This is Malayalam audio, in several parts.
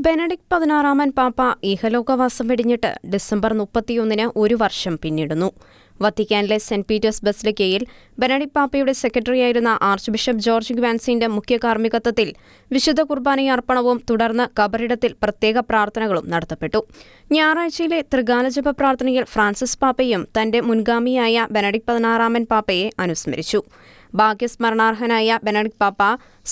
ബെനഡിക്ട് 16 പാപ്പ ഇഹലോകവാസം വെടിഞ്ഞിട്ട് ഡിസംബർ 31 ഒരു വർഷം പിന്നിടുന്നു. വത്തിക്കാനിലെ സെന്റ് പീറ്റേഴ്സ് ബസിലിക്കയിൽ ബെനഡിക്ട് പാപ്പയുടെ സെക്രട്ടറിയായിരുന്ന ആർച്ച് ബിഷപ്പ് ജോർജ് ഗ്വാൻസിന്റെ മുഖ്യ കാർമ്മികത്വത്തിൽ വിശുദ്ധ കുർബാനയർപ്പണവും തുടർന്ന് കബറിടത്തിൽ പ്രത്യേക പ്രാർത്ഥനകളും നടത്തപ്പെട്ടു. ഞായറാഴ്ചയിലെ ത്രികാലജപ പ്രാർത്ഥനയിൽ ഫ്രാൻസിസ് പാപ്പയും തന്റെ മുൻഗാമിയായ ബെനഡിക്ട് 16 പാപ്പയെ അനുസ്മരിച്ചു. ഭാഗ്യസ്മരണാർഹനായ ബെനഡിക്ട് പാപ്പ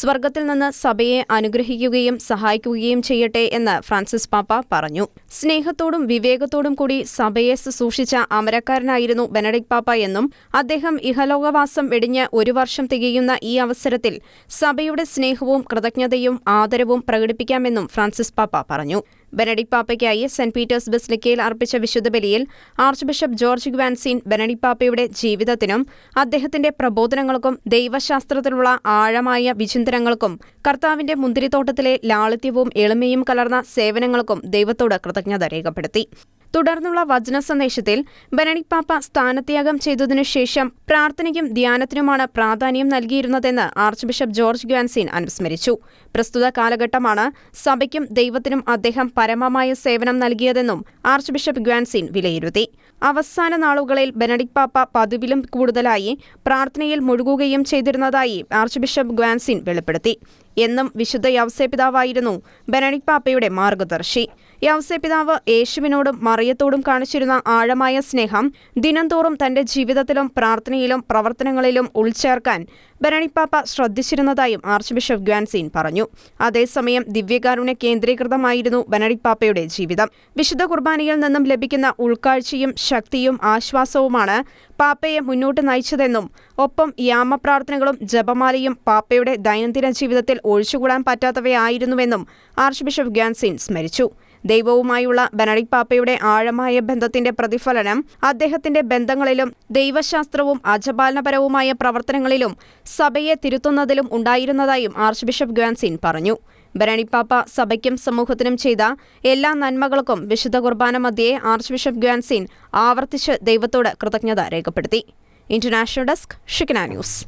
സ്വർഗത്തിൽ നിന്ന് സഭയെ അനുഗ്രഹിക്കുകയും സഹായിക്കുകയും ചെയ്യട്ടെ എന്ന് ഫ്രാൻസിസ് പാപ്പ പറഞ്ഞു. സ്നേഹത്തോടും വിവേകത്തോടും കൂടി സഭയെ ശുശ്രൂഷിച്ച അമരക്കാരനായിരുന്നു ബെനഡിക്ട് പാപ്പ എന്നും അദ്ദേഹം ഇഹലോകവാസം വെടിഞ്ഞ് ഒരു വർഷം തികയുന്ന ഈ അവസരത്തിൽ സഭയുടെ സ്നേഹവും കൃതജ്ഞതയും ആദരവും പ്രകടിപ്പിക്കാമെന്നും ഫ്രാൻസിസ് പാപ്പ പറഞ്ഞു. ബെനഡിക്ട് പാപ്പയ്ക്കായി സെന്റ് പീറ്റേഴ്സ് ബസിലിക്കയിൽ അർപ്പിച്ച വിശുദ്ധ ബലിയിൽ ആർച്ച് ബിഷപ്പ് ജോർജ് ഗ്വാൻസിൻ ബെനഡിക്ട് പാപ്പയുടെ ജീവിതത്തിനും അദ്ദേഹത്തിന്റെ പ്രബോധനങ്ങൾക്കും ദൈവശാസ്ത്രത്തിലുള്ള ആഴമായ വിചിന്തനങ്ങൾക്കും കർത്താവിന്റെ മുന്തിരിത്തോട്ടത്തിലെ ലാളിത്യവും എളിമയും കലർന്ന സേവനങ്ങൾക്കും ദൈവത്തോട് കൃതജ്ഞത രേഖപ്പെടുത്തി. തുടർന്നുള്ള വചന സന്ദേശത്തിൽ ബെനഡിക്ട് പാപ്പ സ്ഥാനത്യാഗം ചെയ്തതിനു ശേഷം പ്രാർത്ഥനയ്ക്കും ധ്യാനത്തിനുമാണ് പ്രാധാന്യം നൽകിയിരുന്നതെന്ന് ആർച്ച് ബിഷപ്പ് ജോർജ് ഗ്വാൻസിൻ അനുസ്മരിച്ചു. പ്രസ്തുത കാലഘട്ടമാണ് സഭയ്ക്കും ദൈവത്തിനും അദ്ദേഹം പരമമായ സേവനം നൽകിയതെന്നും ആർച്ച് ബിഷപ്പ് ഗ്വാൻസിൻ വിലയിരുത്തി. അവസാന നാളുകളിൽ ബെനഡിക്ട് പാപ്പ പതിവിലും കൂടുതലായി പ്രാർത്ഥനയിൽ മുഴുകുകയും ചെയ്തിരുന്നതായി ആർച്ച് ബിഷപ്പ് ഗ്വാൻസിൻ വെളിപ്പെടുത്തി. എന്നും വിശുദ്ധ യൗസേപിതാവായിരുന്നു ബെനഡിക്ട് പാപ്പയുടെ മാർഗദർശി. യൗസേപിതാവ് യേശുവിനോടും മറിയത്തോടും കാണിച്ചിരുന്ന ആഴമായ സ്നേഹം ദിനംതോറും തന്റെ ജീവിതത്തിലും പ്രാർത്ഥനയിലും പ്രവർത്തനങ്ങളിലും ഉൾച്ചേർക്കാൻ ബെനഡിക്ട് പാപ്പ ശ്രദ്ധിച്ചിരുന്നതായും ആർച്ച് ബിഷപ്പ് ഗ്വാൻസിൻ പറഞ്ഞു. അതേസമയം ദിവ്യകാരുണ്യ കേന്ദ്രീകൃതമായിരുന്നു ബെനഡിക്ട് പാപ്പയുടെ ജീവിതം. വിശുദ്ധ കുർബാനയിൽ നിന്നും ലഭിക്കുന്ന ഉൾക്കാഴ്ചയും ശക്തിയും ആശ്വാസവുമാണ് പാപ്പയെ മുന്നോട്ട് നയിച്ചതെന്നും ഒപ്പം യാമപ്രാർത്ഥനകളും ജപമാലയും പാപ്പയുടെ ദൈനംദിന ജീവിതത്തിൽ ഒഴിച്ചുകൂടാൻ പറ്റാത്തവയായിരുന്നുവെന്നും ആർച്ച് ബിഷപ്പ് ഗ്വാൻസിൻ സ്മരിച്ചു. ദൈവവുമായുള്ള ബെനഡിക്ട് പാപ്പയുടെ ആഴമായ ബന്ധത്തിന്റെ പ്രതിഫലനം അദ്ദേഹത്തിന്റെ ബന്ധങ്ങളിലും ദൈവശാസ്ത്രവും അജപാലനപരവുമായ പ്രവർത്തനങ്ങളിലും സഭയെ തിരുത്തുന്നതിലും ഉണ്ടായിരുന്നതായും ആർച്ച് ബിഷപ്പ് ഗ്വാൻസിൻ പറഞ്ഞു. ബെനഡിക്ട് പാപ്പ സഭയ്ക്കും സമൂഹത്തിനും ചെയ്ത എല്ലാ നന്മകൾക്കും വിശുദ്ധ കുർബാന മധ്യേ ആർച്ച് ബിഷപ്പ് ഗ്വാൻസിൻ ആവർത്തിച്ച് ദൈവത്തോട് കൃതജ്ഞത രേഖപ്പെടുത്തി. ഇന്റർനാഷണൽ ഡെസ്ക്, ഷിക്കന ന്യൂസ്.